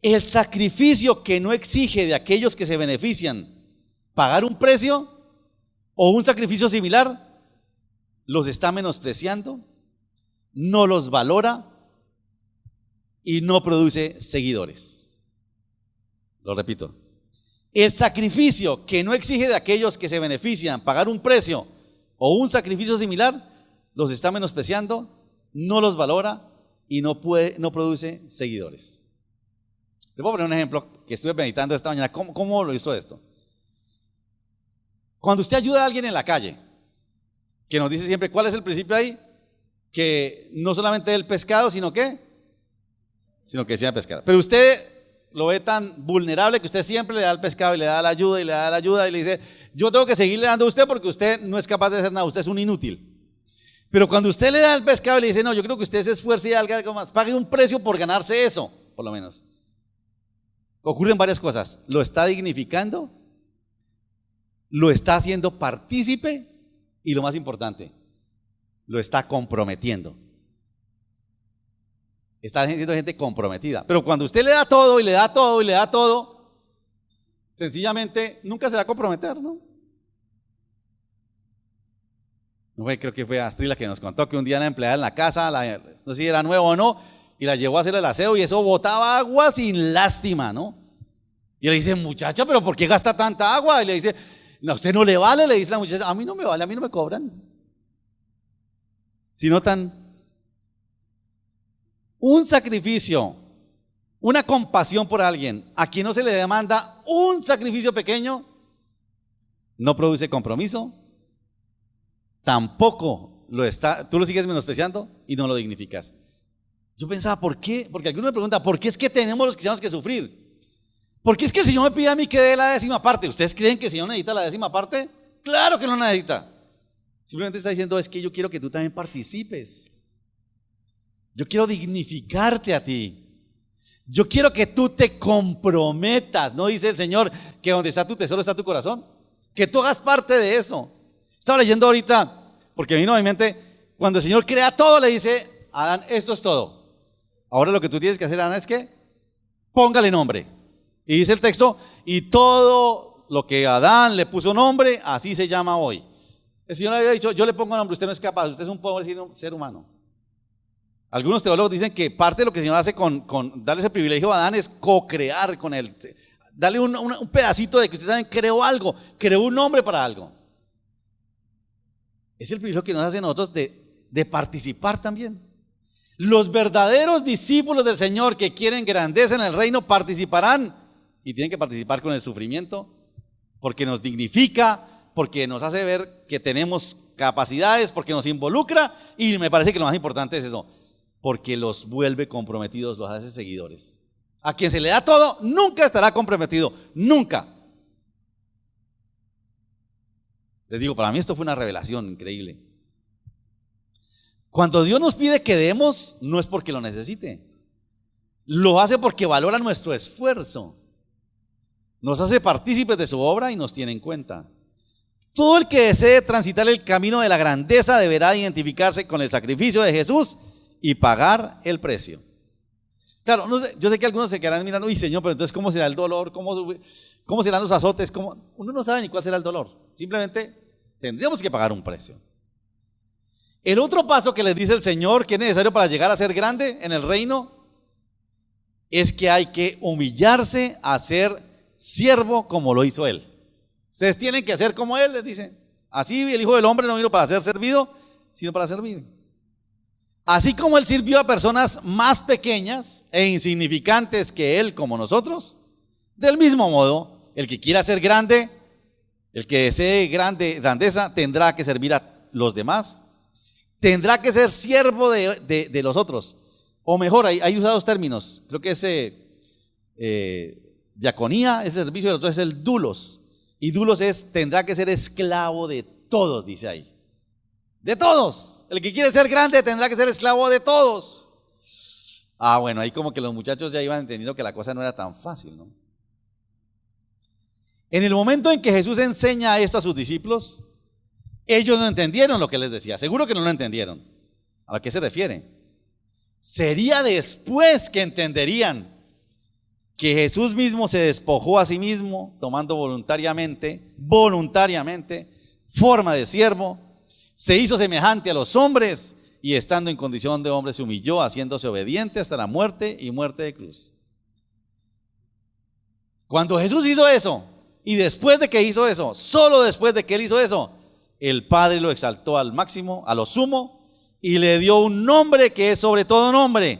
El sacrificio que no exige de aquellos que se benefician pagar un precio o un sacrificio similar, los está menospreciando, no los valora y no produce seguidores. Lo repito. El sacrificio que no exige de aquellos que se benefician pagar un precio o un sacrificio similar, los está menospreciando, no los valora y no produce seguidores. Les voy a poner un ejemplo que estuve meditando esta mañana. ¿Cómo lo hizo esto? Cuando usted ayuda a alguien en la calle, que nos dice siempre, ¿cuál es el principio ahí? Que no solamente el pescado, sino que sea pescado. Pero usted lo ve tan vulnerable que usted siempre le da el pescado y le da la ayuda y le da la ayuda y le dice, yo tengo que seguirle dando a usted porque usted no es capaz de hacer nada, usted es un inútil. Pero cuando usted le da el pescado y le dice, no, yo creo que usted se esfuerce y haga algo más, pague un precio por ganarse eso, por lo menos. Ocurren varias cosas. Lo está dignificando, lo está haciendo partícipe y lo más importante, lo está comprometiendo. Está siendo gente comprometida. Pero cuando usted le da todo y le da todo y le da todo, sencillamente nunca se va a comprometer, ¿no? Creo que fue Astrid la que nos contó que un día la empleada en la casa, no sé si era nuevo o no, y la llevó a hacer el aseo y eso botaba agua sin lástima, ¿no? Y le dice, muchacha, ¿pero por qué gasta tanta agua? Y le dice, no, a usted no le vale, le dice la muchacha, a mí no me vale, a mí no me cobran. Si notan, un sacrificio, una compasión por alguien, a quien no se le demanda un sacrificio pequeño, no produce compromiso, tampoco lo está, tú lo sigues menospreciando y no lo dignificas. Yo pensaba, ¿por qué? Porque algunos me preguntan, ¿por qué es que tenemos los cristianos que sufrir? ¿Por qué es que el Señor me pide a mí que dé la 10ª parte? ¿Ustedes creen que el Señor necesita la 10ª parte? Claro que no necesita. Simplemente está diciendo, es que yo quiero que tú también participes. Yo quiero dignificarte a ti. Yo quiero que tú te comprometas. ¿No dice el Señor que donde está tu tesoro está tu corazón? Que tú hagas parte de eso. Estaba leyendo ahorita, porque vino a mi mente, cuando el Señor crea todo, le dice, Adán, esto es todo. Ahora lo que tú tienes que hacer, Adán, es que póngale nombre. Y dice el texto, y todo lo que Adán le puso nombre, así se llama hoy. El Señor había dicho, yo le pongo nombre, usted no es capaz, usted es un pobre ser humano. Algunos teólogos dicen que parte de lo que el Señor hace con darle ese privilegio a Adán es co-crear con él. Darle un pedacito de que usted también creó algo, creó un nombre para algo. Es el privilegio que nos hace a nosotros de participar también. Los verdaderos discípulos del Señor que quieren grandeza en el reino participarán y tienen que participar con el sufrimiento porque nos dignifica, porque nos hace ver que tenemos capacidades, porque nos involucra y me parece que lo más importante es eso, porque los vuelve comprometidos, los hace seguidores. A quien se le da todo nunca estará comprometido, nunca. Les digo, para mí esto fue una revelación increíble. Cuando Dios nos pide que demos, no es porque lo necesite. Lo hace porque valora nuestro esfuerzo. Nos hace partícipes de su obra y nos tiene en cuenta. Todo el que desee transitar el camino de la grandeza deberá identificarse con el sacrificio de Jesús y pagar el precio. Claro, no sé, yo sé que algunos se quedarán mirando, uy Señor, pero entonces ¿cómo será el dolor? ¿Cómo serán los azotes? Uno no sabe ni cuál será el dolor. Simplemente tendríamos que pagar un precio. El otro paso que les dice el Señor que es necesario para llegar a ser grande en el reino es que hay que humillarse a ser siervo como lo hizo Él. Ustedes tienen que hacer como Él, les dice. Así el Hijo del Hombre no vino para ser servido, sino para servir. Así como Él sirvió a personas más pequeñas e insignificantes que Él como nosotros, del mismo modo, el que quiera ser grande, el que desee grandeza, tendrá que servir a los demás, tendrá que ser siervo de los otros. O mejor, hay usados términos, creo que es diaconía, ese servicio, y el otro es el dulos. Y dulos tendrá que ser esclavo de todos, dice ahí. De todos. El que quiere ser grande tendrá que ser esclavo de todos. Ah, bueno, ahí como que los muchachos ya iban entendiendo que la cosa no era tan fácil, ¿no? En el momento en que Jesús enseña esto a sus discípulos, ellos no entendieron lo que les decía. Seguro que no lo entendieron. ¿A qué se refiere? Sería después que entenderían que Jesús mismo se despojó a sí mismo, tomando voluntariamente, forma de siervo, se hizo semejante a los hombres y estando en condición de hombre se humilló, haciéndose obediente hasta la muerte y muerte de cruz. Cuando Jesús hizo eso, y después de que hizo eso, solo después de que Él hizo eso, el Padre lo exaltó al máximo, a lo sumo, y le dio un nombre que es sobre todo nombre.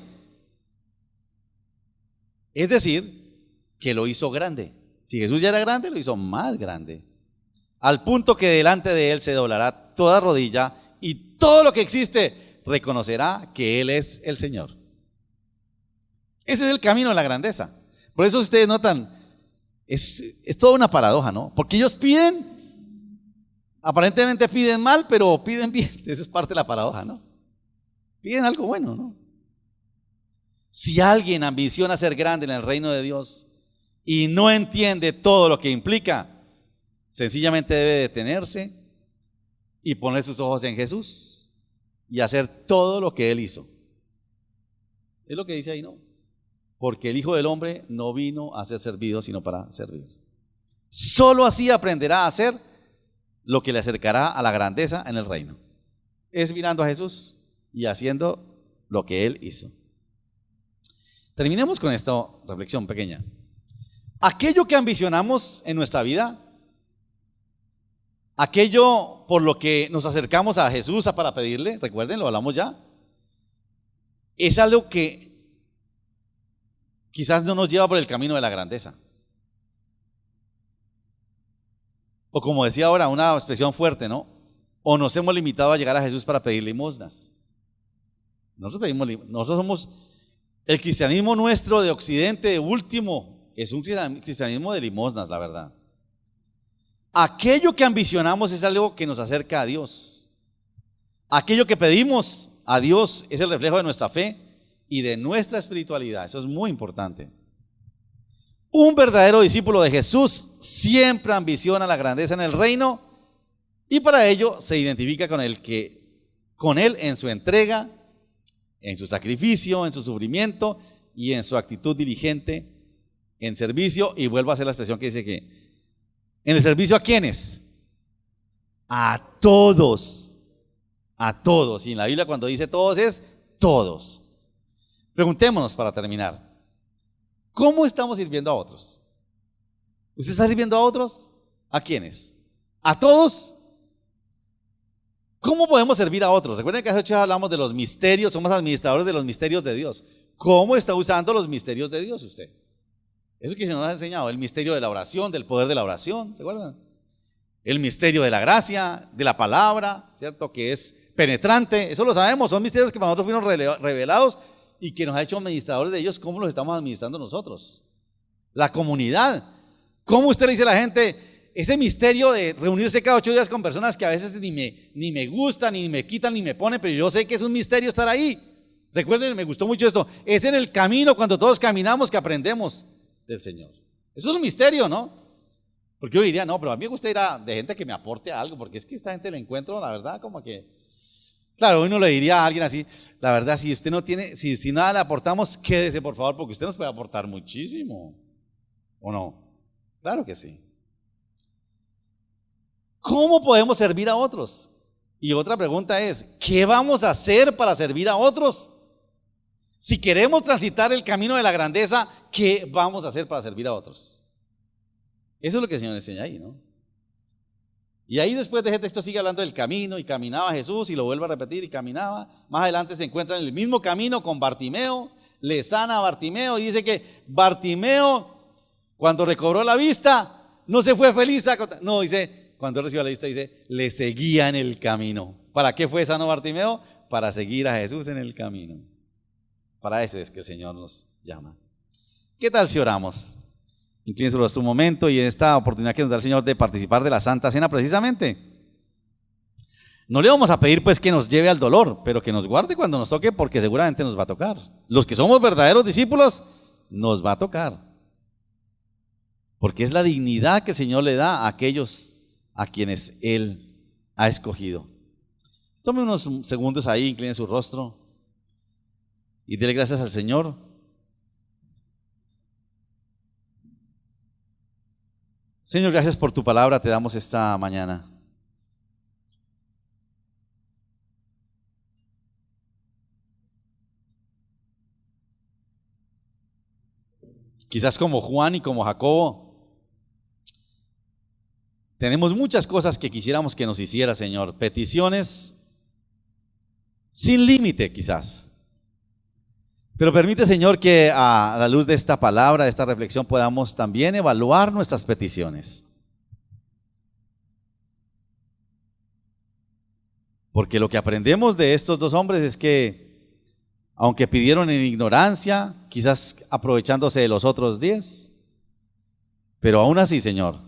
Es decir, que lo hizo grande. Si Jesús ya era grande, lo hizo más grande. Al punto que delante de Él se doblará toda rodilla y todo lo que existe reconocerá que Él es el Señor. Ese es el camino de la grandeza. Por eso ustedes notan, es toda una paradoja, ¿no? Porque ellos piden, aparentemente piden mal, pero piden bien. Esa es parte de la paradoja, ¿no? Piden algo bueno, ¿no? Si alguien ambiciona ser grande en el reino de Dios y no entiende todo lo que implica, sencillamente debe detenerse y poner sus ojos en Jesús y hacer todo lo que Él hizo. Es lo que dice ahí, ¿no? Porque el Hijo del Hombre no vino a ser servido, sino para servir. Solo así aprenderá a hacer lo que le acercará a la grandeza en el reino. Es mirando a Jesús y haciendo lo que Él hizo. Terminemos con esta reflexión pequeña. Aquello que ambicionamos en nuestra vida, aquello por lo que nos acercamos a Jesús para pedirle, recuerden, lo hablamos ya, es algo que quizás no nos lleva por el camino de la grandeza. O como decía ahora, una expresión fuerte, ¿no? O nos hemos limitado a llegar a Jesús para pedir limosnas. Nosotros somos, el cristianismo nuestro de Occidente, de último, es un cristianismo de limosnas, la verdad. Aquello que ambicionamos es algo que nos acerca a Dios. Aquello que pedimos a Dios es el reflejo de nuestra fe y de nuestra espiritualidad. Eso es muy importante. Un verdadero discípulo de Jesús siempre ambiciona la grandeza en el reino y para ello se identifica con él en su entrega, en su sacrificio, en su sufrimiento y en su actitud diligente en servicio. Y vuelvo a hacer la expresión que dice que en el servicio, ¿a quiénes? A todos. A todos. Y en la Biblia cuando dice todos es todos. Preguntémonos para terminar. ¿Cómo estamos sirviendo a otros? ¿Usted está sirviendo a otros? ¿A quiénes? ¿A todos? ¿Cómo podemos servir a otros? Recuerden que hace 8 hablamos de los misterios, somos administradores de los misterios de Dios. ¿Cómo está usando los misterios de Dios usted? Eso que se nos ha enseñado, el misterio de la oración, del poder de la oración, ¿se acuerdan? El misterio de la gracia, de la palabra, ¿cierto? Que es penetrante, eso lo sabemos, son misterios que para nosotros fueron revelados y que nos ha hecho administradores de ellos. ¿Cómo los estamos administrando nosotros? La comunidad. ¿Cómo usted le dice a la gente ese misterio de reunirse cada 8 días con personas que a veces ni me gustan, ni me quitan, ni me ponen, pero yo sé que es un misterio estar ahí? Recuerden, me gustó mucho esto, es en el camino, cuando todos caminamos, que aprendemos del Señor. Eso es un misterio, ¿no? Porque yo diría, no, pero a mí me gusta ir de gente que me aporte algo, porque es que esta gente la encuentro, la verdad, como que, claro, uno le diría a alguien así, la verdad, si usted no tiene, si nada le aportamos, quédese por favor, porque usted nos puede aportar muchísimo, ¿o no? Claro que sí. ¿Cómo podemos servir a otros? Y otra pregunta es, ¿qué vamos a hacer para servir a otros? Si queremos transitar el camino de la grandeza, ¿qué vamos a hacer para servir a otros? Eso es lo que el Señor enseña ahí, ¿no? Y ahí después de ese texto sigue hablando del camino, y caminaba Jesús, y lo vuelve a repetir, y caminaba. Más adelante se encuentra en el mismo camino con Bartimeo, le sana a Bartimeo, y dice que Bartimeo, cuando recobró la vista, no se fue feliz, no, dice, cuando recibió la vista, dice, le seguía en el camino. ¿Para qué fue sano Bartimeo? Para seguir a Jesús en el camino. Para eso es que el Señor nos llama. ¿Qué tal si oramos? Incline su rostro un momento y en esta oportunidad que nos da el Señor de participar de la Santa Cena precisamente, no le vamos a pedir pues que nos lleve al dolor, pero que nos guarde cuando nos toque, porque seguramente nos va a tocar. Los que somos verdaderos discípulos, nos va a tocar. Porque es la dignidad que el Señor le da a aquellos a quienes Él ha escogido. Tome unos segundos ahí, incline su rostro y dele gracias al Señor. Señor, gracias por tu palabra, te damos esta mañana. Quizás como Juan y como Jacobo, tenemos muchas cosas que quisiéramos que nos hiciera, Señor, peticiones sin límite quizás. Pero permite, Señor, que a la luz de esta palabra, de esta reflexión, podamos también evaluar nuestras peticiones. Porque lo que aprendemos de estos dos hombres es que, aunque pidieron en ignorancia, quizás aprovechándose de los otros 10, pero aún así, Señor,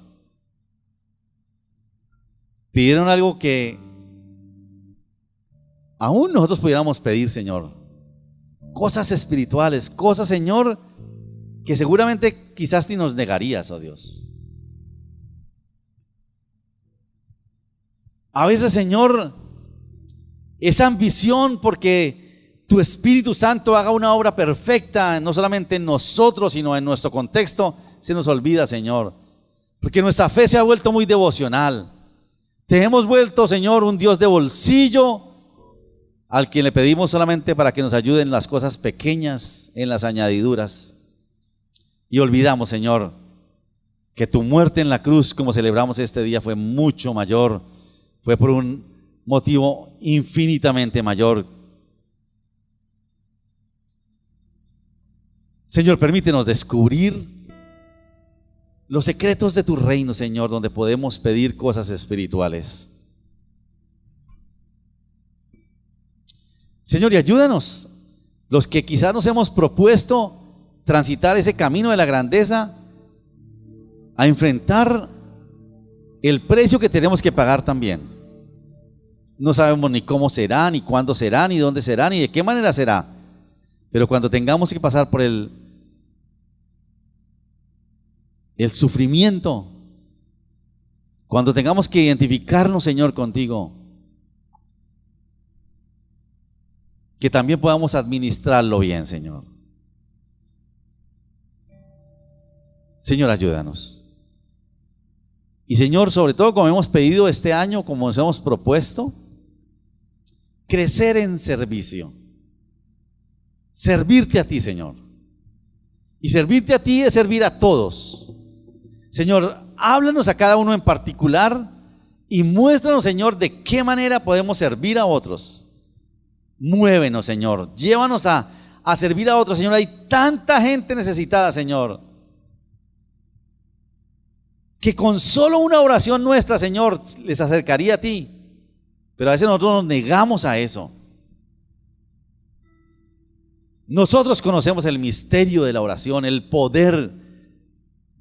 pidieron algo que aún nosotros pudiéramos pedir, Señor. Cosas espirituales, cosas, Señor, que seguramente quizás ni nos negarías, oh Dios. A veces, Señor, esa ambición porque tu Espíritu Santo haga una obra perfecta, no solamente en nosotros, sino en nuestro contexto, se nos olvida, Señor. Porque nuestra fe se ha vuelto muy devocional. Te hemos vuelto, Señor, un Dios de bolsillo al quien le pedimos solamente para que nos ayude en las cosas pequeñas, en las añadiduras. Y olvidamos, Señor, que tu muerte en la cruz, como celebramos este día, fue mucho mayor, fue por un motivo infinitamente mayor. Señor, permítenos descubrir los secretos de tu reino, Señor, donde podemos pedir cosas espirituales. Señor, y ayúdanos, los que quizás nos hemos propuesto transitar ese camino de la grandeza, a enfrentar el precio que tenemos que pagar también. No sabemos ni cómo será, ni cuándo será, ni dónde será, ni de qué manera será. Pero cuando tengamos que pasar por el sufrimiento, cuando tengamos que identificarnos, Señor, contigo, que también podamos administrarlo bien, Señor. Señor, ayúdanos. Y Señor, sobre todo como hemos pedido este año, como nos hemos propuesto, crecer en servicio. Servirte a ti, Señor. Y servirte a ti es servir a todos. Señor, háblanos a cada uno en particular y muéstranos, Señor, de qué manera podemos servir a otros. Muévenos, Señor. Llévanos a servir a otros, Señor. Hay tanta gente necesitada, Señor, que con solo una oración nuestra, Señor, les acercaría a ti. Pero a veces nosotros nos negamos a eso. Nosotros conocemos el misterio de la oración, el poder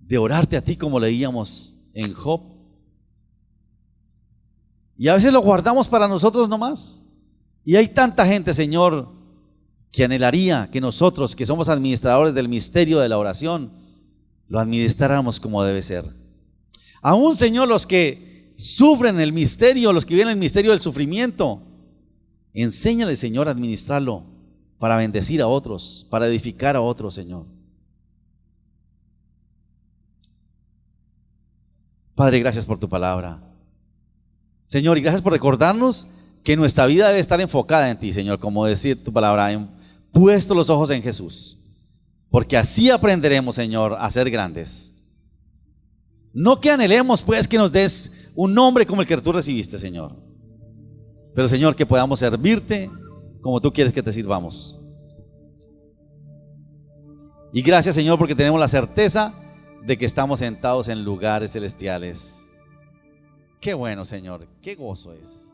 de orarte a ti, como leíamos en Job. Y a veces lo guardamos para nosotros nomás. Y hay tanta gente, Señor, que anhelaría que nosotros, que somos administradores del misterio de la oración, lo administráramos como debe ser. Aún, Señor, los que sufren el misterio, los que viven el misterio del sufrimiento, enséñale, Señor, a administrarlo para bendecir a otros, para edificar a otros, Señor. Padre, gracias por tu palabra. Señor, y gracias por recordarnos que nuestra vida debe estar enfocada en ti, Señor, como decir tu palabra, puesto los ojos en Jesús, porque así aprenderemos, Señor, a ser grandes. No que anhelemos, pues, que nos des un nombre como el que tú recibiste, Señor, pero, Señor, que podamos servirte como tú quieres que te sirvamos. Y gracias, Señor, porque tenemos la certeza de que estamos sentados en lugares celestiales. Qué bueno, Señor, qué gozo es.